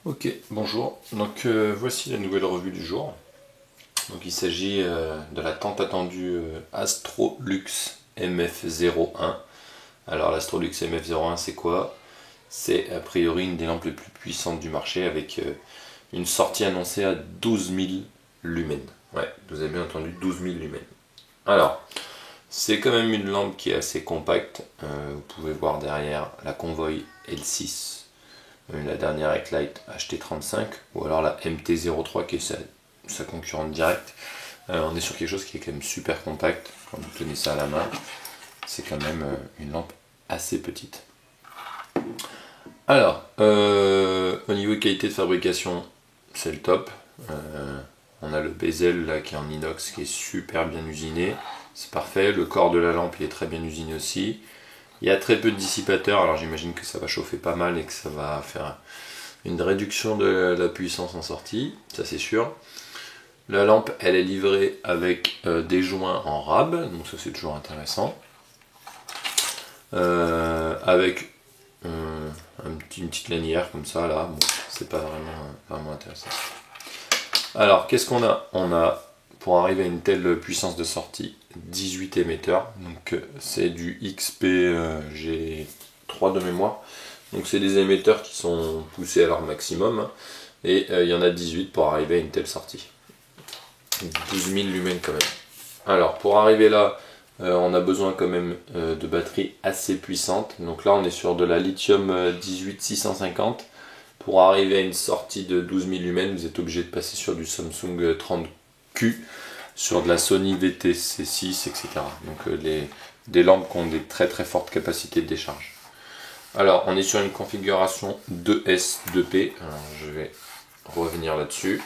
Ok, bonjour. Donc voici la nouvelle revue du jour. Donc il s'agit de la tant attendue Astrolux MF01. Alors l'Astrolux MF01 c'est quoi? C'est a priori une des lampes les plus puissantes du marché avec une sortie annoncée à 12 000 lumens. Ouais, vous avez bien entendu 12 000 lumens. Alors, c'est quand même une lampe qui est assez compacte. Vous pouvez voir derrière la Convoy L6, la dernière Eklite HT35 ou alors la MT03 qui est sa concurrente directe. On est sur quelque chose qui est quand même super compact. Quand vous tenez ça à la main, c'est quand même une lampe assez petite. Alors, au niveau de qualité de fabrication, c'est le top. On a le bezel là, qui est en inox qui est super bien usiné. C'est parfait. Le corps de la lampe il est très bien usiné aussi. Il y a très peu de dissipateurs, alors j'imagine que ça va chauffer pas mal et que ça va faire une réduction de la puissance en sortie, ça c'est sûr. La lampe, elle est livrée avec des joints en rab, donc ça c'est toujours intéressant. Avec une petite lanière comme ça là, bon, c'est pas vraiment intéressant. Alors qu'est-ce qu'on a? On a, pour arriver à une telle puissance de sortie, 18 émetteurs, donc c'est du XP-G3 de mémoire. Donc c'est des émetteurs qui sont poussés à leur maximum, hein, et il y en a 18 pour arriver à une telle sortie. 12 000 lumens quand même. Alors pour arriver là, on a besoin quand même de batteries assez puissantes. Donc là on est sur de la lithium 18650. Pour arriver à une sortie de 12 000 lumens, vous êtes obligé de passer sur du Samsung 30Q, sur de la Sony VTC6, etc. Donc des lampes qui ont des très fortes capacités de décharge. Alors on est sur une configuration 2S 2P. Alors, je vais revenir là-dessus.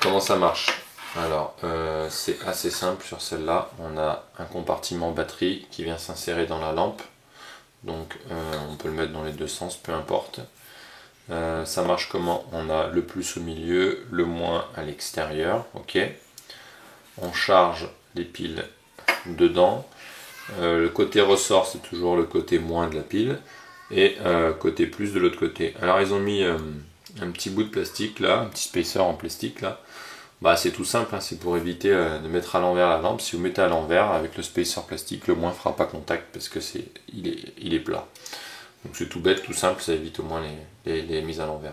Comment ça marche? Alors c'est assez simple sur celle-là. On a un compartiment batterie qui vient s'insérer dans la lampe. Donc on peut le mettre dans les deux sens, peu importe. Ça marche comment? On a le plus au milieu, le moins à l'extérieur. Ok. On charge les piles dedans. Le côté ressort, c'est toujours le côté moins de la pile. Et côté plus de l'autre côté. Alors ils ont mis un petit bout de plastique là, un petit spacer en plastique là. Bah, c'est tout simple, hein, c'est pour éviter de mettre à l'envers la lampe. Si vous mettez à l'envers avec le spacer plastique, le moins ne fera pas contact parce que il est plat. Donc c'est tout bête, tout simple, ça évite au moins les mises à l'envers.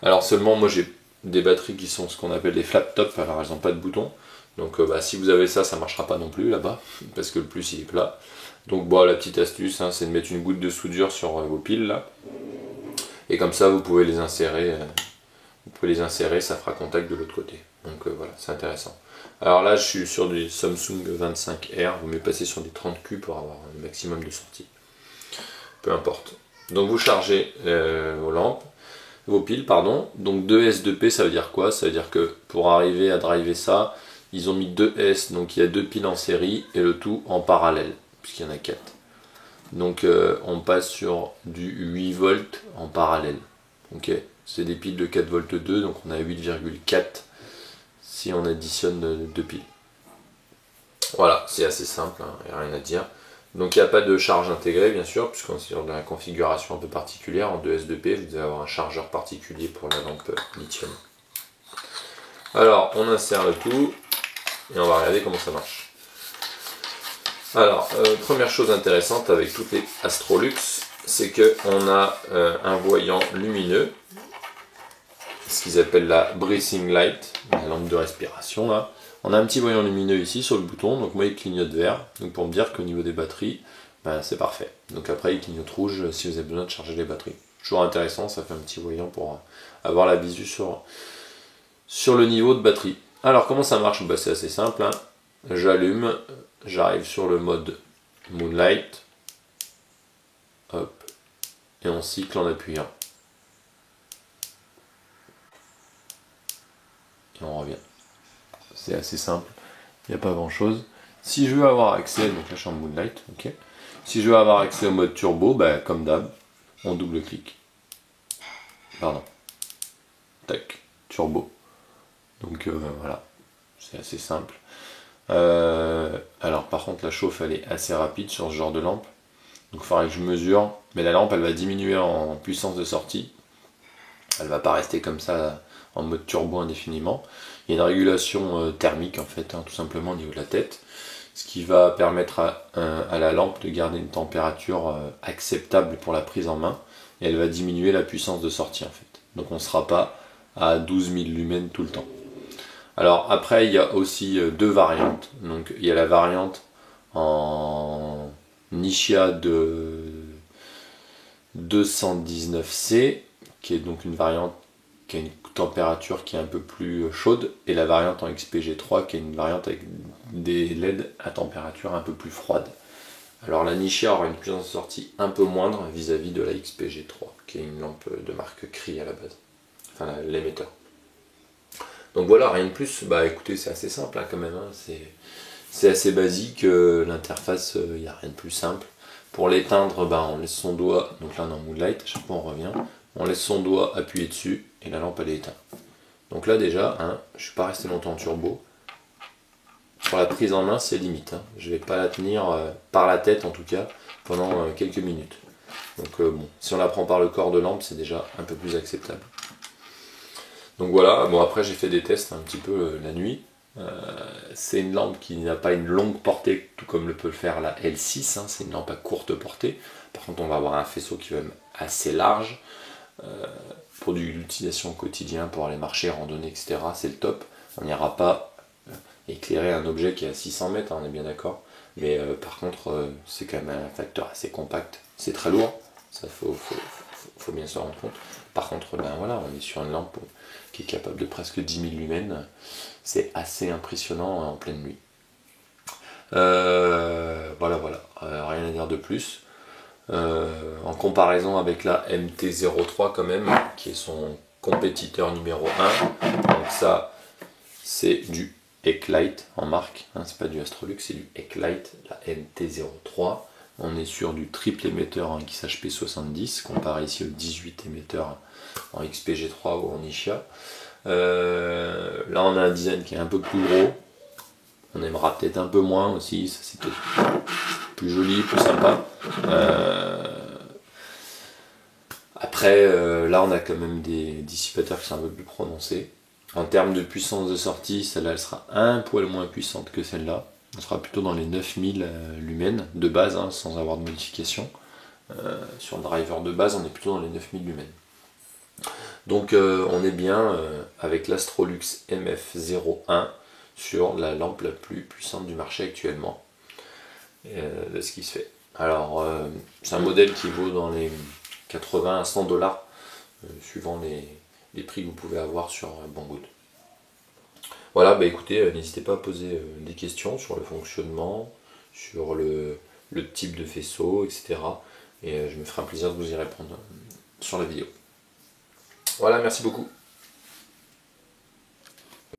Alors seulement moi j'ai des batteries qui sont ce qu'on appelle des flat top, alors elles n'ont pas de bouton. Donc si vous avez ça, ça ne marchera pas non plus là-bas, parce que le plus il est plat. Donc bon, la petite astuce, hein, c'est de mettre une goutte de soudure sur vos piles là. Et comme ça vous pouvez les insérer. Ça fera contact de l'autre côté. Donc voilà, c'est intéressant. Alors là, je suis sur du Samsung 25R, vous m'avez passé sur des 30Q pour avoir un maximum de sortie. Peu importe. Donc vous chargez vos piles, pardon. Donc 2S2P, ça veut dire quoi? Ça veut dire que pour arriver à driver ça, ils ont mis 2S, donc il y a deux piles en série et le tout en parallèle, puisqu'il y en a 4. Donc on passe sur du 8 volts en parallèle. Ok, c'est des piles de 4 volts 2, donc on a 8,4 si on additionne deux piles. Voilà, c'est assez simple, hein, il n'y a rien à dire. Donc il n'y a pas de charge intégrée bien sûr, puisqu'on est sur de la configuration un peu particulière. En 2S2P, vous allez avoir un chargeur particulier pour la lampe lithium. Alors on insère le tout et on va regarder comment ça marche. Alors, première chose intéressante avec toutes les Astrolux, c'est qu'on a un voyant lumineux, ce qu'ils appellent la breathing light, la lampe de respiration là. On a un petit voyant lumineux ici sur le bouton, donc moi il clignote vert, donc pour me dire qu'au niveau des batteries, ben, c'est parfait. Donc après il clignote rouge si vous avez besoin de charger les batteries. Toujours intéressant, ça fait un petit voyant pour avoir la visu sur le niveau de batterie. Alors comment ça marche? Ben, c'est assez simple, hein. J'allume, j'arrive sur le mode Moonlight, hop, et on cycle en appuyant. Et on revient. C'est assez simple, il n'y a pas grand chose. Si je veux avoir accès, donc là je suis en Moonlight, ok. Si je veux avoir accès au mode turbo, bah, comme d'hab, on double-clique. Pardon. Tac, turbo. Donc voilà, c'est assez simple. Alors par contre la chauffe elle est assez rapide sur ce genre de lampe. Donc il faudra que je mesure, mais la lampe elle va diminuer en puissance de sortie. Elle va pas rester comme ça en mode turbo indéfiniment. Il y a une régulation thermique en fait, tout simplement au niveau de la tête, ce qui va permettre à la lampe de garder une température acceptable pour la prise en main, et elle va diminuer la puissance de sortie en fait. Donc on ne sera pas à 12 000 lumens tout le temps. Alors après il y a aussi deux variantes. Donc il y a la variante en Nishia de 219C, qui est donc une variante qui a une température qui est un peu plus chaude, et la variante en XPG3 qui est une variante avec des LED à température un peu plus froide. Alors la Nishia aura une puissance de sortie un peu moindre vis-à-vis de la XPG3, qui est une lampe de marque Cree à la base, enfin l'émetteur. Donc voilà, rien de plus. Bah écoutez, c'est assez simple quand même, c'est assez basique, l'interface, il n'y a rien de plus simple. Pour l'éteindre, on laisse son doigt, donc là on est en moonlight, à chaque fois on revient, on laisse son doigt appuyer dessus et la lampe elle est éteinte. Donc là déjà, je ne suis pas resté longtemps en turbo. Sur la prise en main c'est limite, je ne vais pas la tenir par la tête en tout cas pendant quelques minutes. Donc bon, si on la prend par le corps de lampe c'est déjà un peu plus acceptable. Donc voilà, bon après j'ai fait des tests un petit peu la nuit. C'est une lampe qui n'a pas une longue portée tout comme le peut le faire la L6, c'est une lampe à courte portée. Par contre on va avoir un faisceau qui va être assez large pour l'utilisation au quotidien, pour aller marcher, randonner, etc. C'est le top. On n'ira pas éclairer un objet qui est à 600 mètres, on est bien d'accord. Mais par contre c'est quand même un facteur assez compact. C'est très lourd, ça faut bien se rendre compte. Par contre voilà, on est sur une lampe qui est capable de presque 10 000 lumens. C'est assez impressionnant en pleine nuit. Voilà, rien à dire de plus. En comparaison avec la MT-03 quand même, qui est son compétiteur numéro 1. Donc ça, c'est du Eklite en marque, c'est pas du Astrolux, c'est du Eklite, la MT-03. On est sur du triple émetteur en XHP70, comparé ici au 18 émetteurs en XPG3 ou en Nishia. Là on a un design qui est un peu plus gros, on aimera peut-être un peu moins aussi, ça c'est peut-être plus joli, plus sympa. Après là on a quand même des dissipateurs qui sont un peu plus prononcés. En termes de puissance de sortie, celle-là elle sera un poil moins puissante que celle-là. On sera plutôt dans les 9000 lumens de base, sans avoir de modification. Sur le driver de base on est plutôt dans les 9000 lumens. Donc on est bien avec l'Astrolux MF01 sur la lampe la plus puissante du marché actuellement de ce qui se fait. Alors c'est un modèle qui vaut dans les 80 à 100 dollars suivant les prix que vous pouvez avoir sur Banggood. Voilà, écoutez, n'hésitez pas à poser des questions sur le fonctionnement, sur le type de faisceau, etc. Et je me ferai un plaisir de vous y répondre sur la vidéo. Voilà, merci beaucoup.